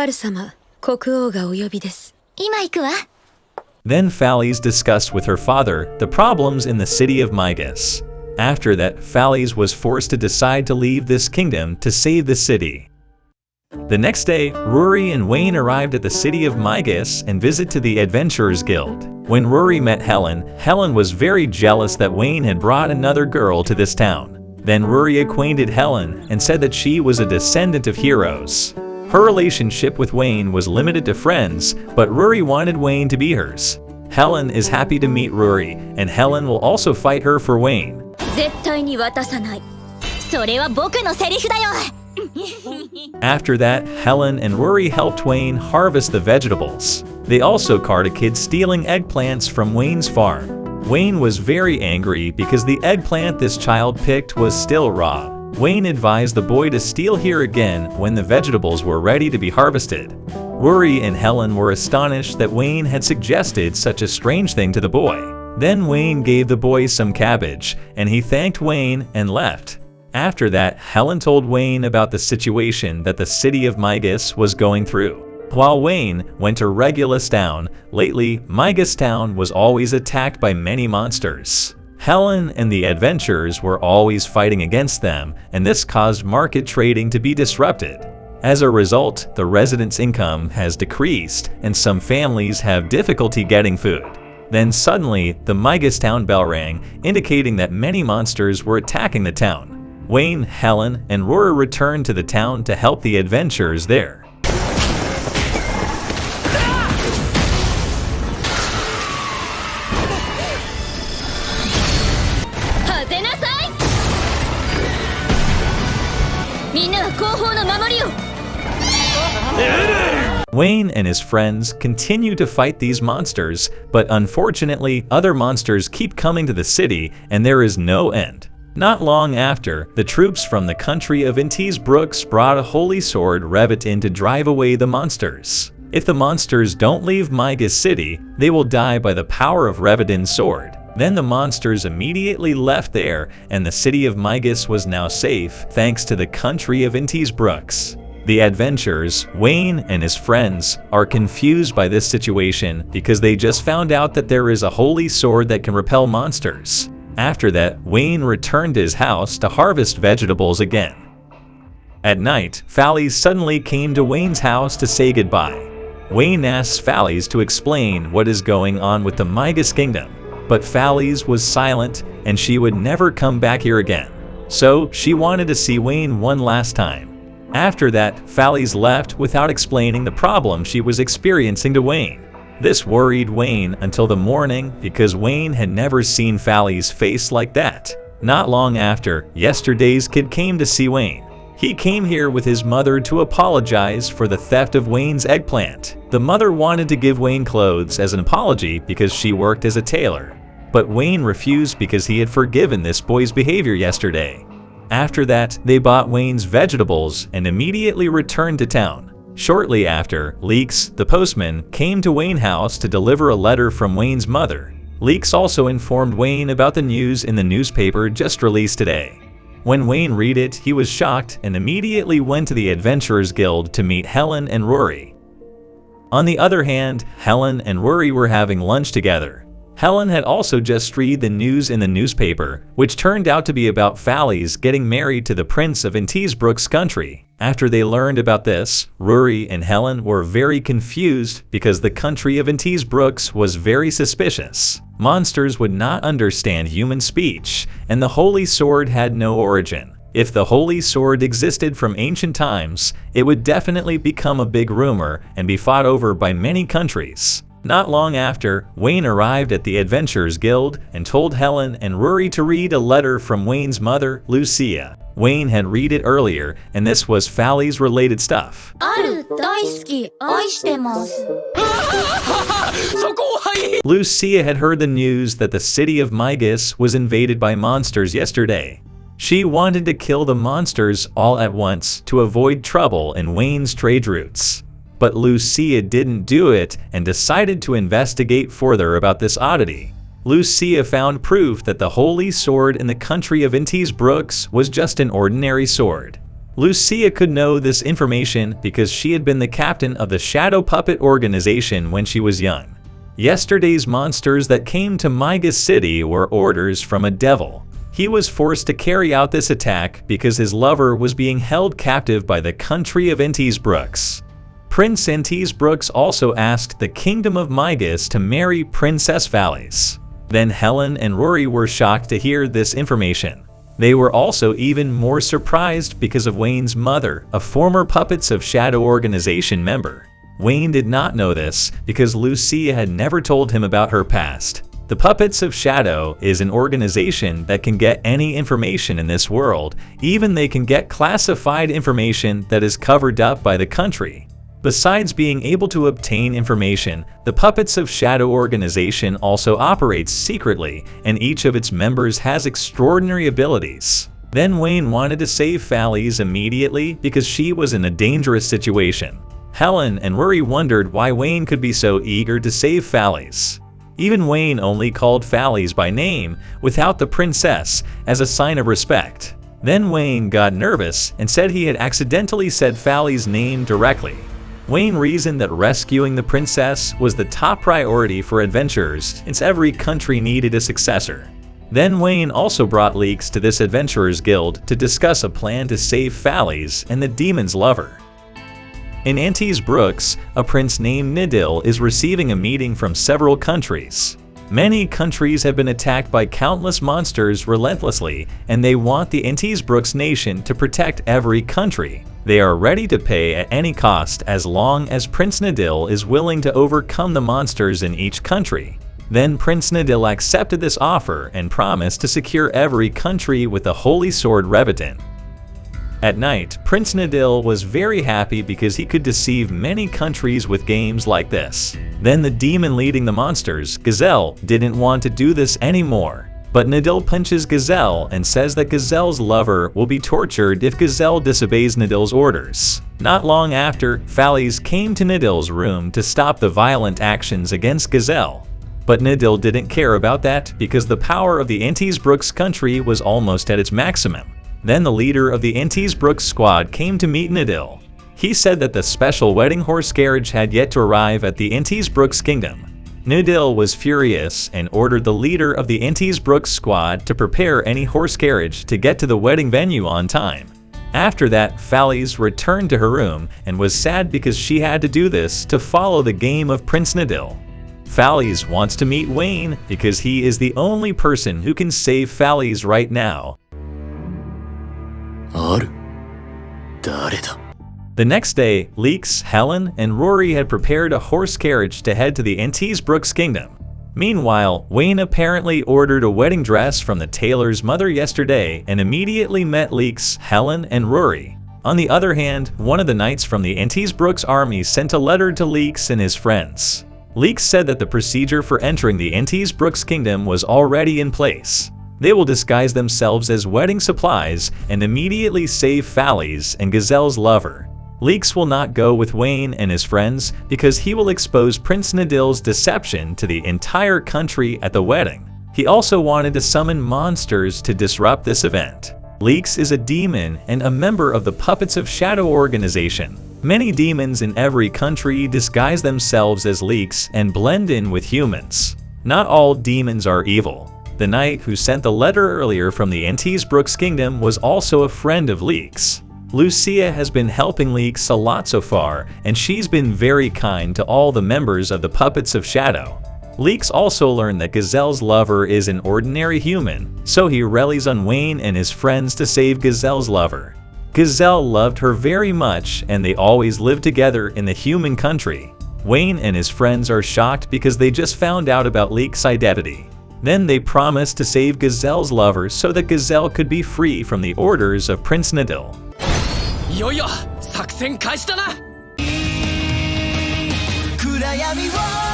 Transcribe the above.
ファル様、国王がお呼びです。今行くわ。Then Phalles discussed with her father the problems in the city of Mygus. After that, Phalles was forced to decide to leave this kingdom to save the city. The next day, Rory and Wayne arrived at the city of Mygus and visited to the Adventurers Guild. When Rory met Helen, Helen was very jealous that Wayne had brought another girl to this town. Then Rory acquainted Helen and said that she was a descendant of heroes. Her relationship with Wayne was limited to friends, but Rory wanted Wayne to be hers. Helen is happy to meet Rory, and Helen will also fight her for Wayne. 絶対に渡さない。それは僕のセリフだよ。After that, Helen and Rory helped Wayne harvest the vegetables. They also caught a kid stealing eggplants from Wayne's farm. Wayne was very angry because the eggplant this child picked was still raw. Wayne advised the boy to steal here again when the vegetables were ready to be harvested. Rory and Helen were astonished that Wayne had suggested such a strange thing to the boy. Then Wayne gave the boy some cabbage, and he thanked Wayne and left. After that, Helen told Wayne about the situation that the city of Mygus was going through. While Wayne went to Regulus Town, lately Mygus Town was always attacked by many monsters. Helen and the adventurers were always fighting against them, and this caused market trading to be disrupted. As a result, the residents' income has decreased, and some families have difficulty getting food. Then suddenly, the Mygus Town bell rang, indicating that many monsters were attacking the town. Wayne, Helen, and Rory returned to the town to help the adventurers there. Wayne and his friends continue to fight these monsters, but unfortunately, other monsters keep coming to the city and there is no end. Not long after, the troops from the country of Intis Brooks brought a holy sword Revit in to drive away the monsters. If the monsters don't leave Mygus City, they will die by the power of Revidin's sword. Then the monsters immediately left there, and the city of Mygus was now safe thanks to the country of Intis Brooks. The adventurers, Wayne and his friends, are confused by this situation because they just found out that there is a holy sword that can repel monsters. After that, Wayne returned to his house to harvest vegetables again. At night, Phalles suddenly came to Wayne's house to say goodbye. Wayne asks Phalles to explain what is going on with the Mygus Kingdom, but Phalles was silent and she would never come back here again. So she wanted to see Wayne one last time. After that, Phalles left without explaining the problem she was experiencing to Wayne. This worried Wayne until the morning because Wayne had never seen Phalles' face like that. Not long after, yesterday's kid came to see Wayne. He came here with his mother to apologize for the theft of Wayne's eggplant. The mother wanted to give Wayne clothes as an apology because she worked as a tailor. But Wayne refused because he had forgiven this boy's behavior yesterday. After that, they bought Wayne's vegetables and immediately returned to town. Shortly after, Leeks, the postman, came to Wayne's house to deliver a letter from Wayne's mother. Leeks also informed Wayne about the news in the newspaper just released today. When Wayne read it, he was shocked and immediately went to the Adventurers Guild to meet Helen and Rory. On the other hand, Helen and Rory were having lunch together. Helen had also just read the news in the newspaper, which turned out to be about Phalles getting married to the prince of Intis Brooks country. After they learned about this, Rory and Helen were very confused because the country of Intis Brooks was very suspicious. Monsters would not understand human speech, and the holy sword had no origin. If the holy sword existed from ancient times, it would definitely become a big rumor and be fought over by many countries. Not long after, Wayne arrived at the Adventurers Guild and told Helen and Rory to read a letter from Wayne's mother, Lucia. Wayne had read it earlier, and this was Phalles-related stuff. Lucia had heard the news that the city of Mygus was invaded by monsters yesterday. She wanted to kill the monsters all at once to avoid trouble in Wayne's trade routes. But Lucia didn't do it and decided to investigate further about this oddity. Lucia found proof that the holy sword in the country of Intis Brooks was just an ordinary sword. Lucia could know this information because she had been the captain of the Shadow Puppet organization when she was young. Yesterday's monsters that came to Migas City were orders from a devil. He was forced to carry out this attack because his lover was being held captive by the country of Entis Brooks. Prince Entis Brooks also asked the Kingdom of Migas to marry Princess Valles. Then Helen and Rory were shocked to hear this information. They were also even more surprised because of Wayne's mother, a former Puppets of Shadow organization member. Wayne did not know this because Lucia had never told him about her past. The Puppets of Shadow is an organization that can get any information in this world, even they can get classified information that is covered up by the country. Besides being able to obtain information, the Puppets of Shadow organization also operates secretly, and each of its members has extraordinary abilities. Then Wayne wanted to save Valles immediately because she was in a dangerous situation. Helen and Rory wondered why Wayne could be so eager to save Valles. Even Wayne only called Valles by name, without the princess, as a sign of respect. Then Wayne got nervous and said he had accidentally said Valles' name directly. Wayne reasoned that rescuing the princess was the top priority for adventurers, since every country needed a successor. Then Wayne also brought Leeks to this adventurers guild to discuss a plan to save Valles and the demon's lover. In Entis Brooks, a prince named Nidil is receiving a meeting from several countries. Many countries have been attacked by countless monsters relentlessly, and they want the Entis Brooks nation to protect every country. They are ready to pay at any cost as long as Prince Nidil is willing to overcome the monsters in each country. Then Prince Nidil accepted this offer and promised to secure every country with the Holy Sword Revitant. At night, Prince Nidil was very happy because he could deceive many countries with games like this. Then the demon leading the monsters, Gazelle, didn't want to do this anymore. But Nidil punches Gazelle and says that Gazelle's lover will be tortured if Gazelle disobeys Nidil's orders. Not long after, Valles came to Nidil's room to stop the violent actions against Gazelle. But Nidil didn't care about that because the power of the Entis Brooks country was almost at its maximum. Then the leader of the Entis Brooks squad came to meet Nidil. He said that the special wedding horse carriage had yet to arrive at the Entis Brooks kingdom. Nidil was furious and ordered the leader of the Entis Brooks squad to prepare any horse carriage to get to the wedding venue on time. After that, Valles returned to her room and was sad because she had to do this to follow the game of Prince Nidil. Valles wants to meet Wayne because he is the only person who can save Valles right now. The next day, Leeks, Helen, and Rory had prepared a horse carriage to head to the Entis Brooks kingdom. Meanwhile, Wayne apparently ordered a wedding dress from the tailor's mother yesterday and immediately met Leeks, Helen, and Rory. On the other hand, one of the knights from the Entis Brooks army sent a letter to Leeks and his friends. Leeks said that the procedure for entering the Entis Brooks kingdom was already in place. They will disguise themselves as wedding supplies and immediately save Valles and Gazelle's lover. Leeks will not go with Wayne and his friends because he will expose Prince Nidil's deception to the entire country at the wedding. He also wanted to summon monsters to disrupt this event. Leeks is a demon and a member of the Puppets of Shadow organization. Many demons in every country disguise themselves as Leeks and blend in with humans. Not all demons are evil. The knight who sent the letter earlier from the Entis Brooks kingdom was also a friend of Leeks. Lucia has been helping Leeks a lot so far, and she's been very kind to all the members of the Puppets of Shadow. Leeks also learned that Gazelle's lover is an ordinary human, so he rallies on Wayne and his friends to save Gazelle's lover. Gazelle loved her very much, and they always lived together in the human country. Wayne and his friends are shocked because they just found out about Leeks' identity. Then they promised to save Gazelle's lover so that Gazelle could be free from the orders of Prince Nidil. いよいよ作戦開始だな。暗闇を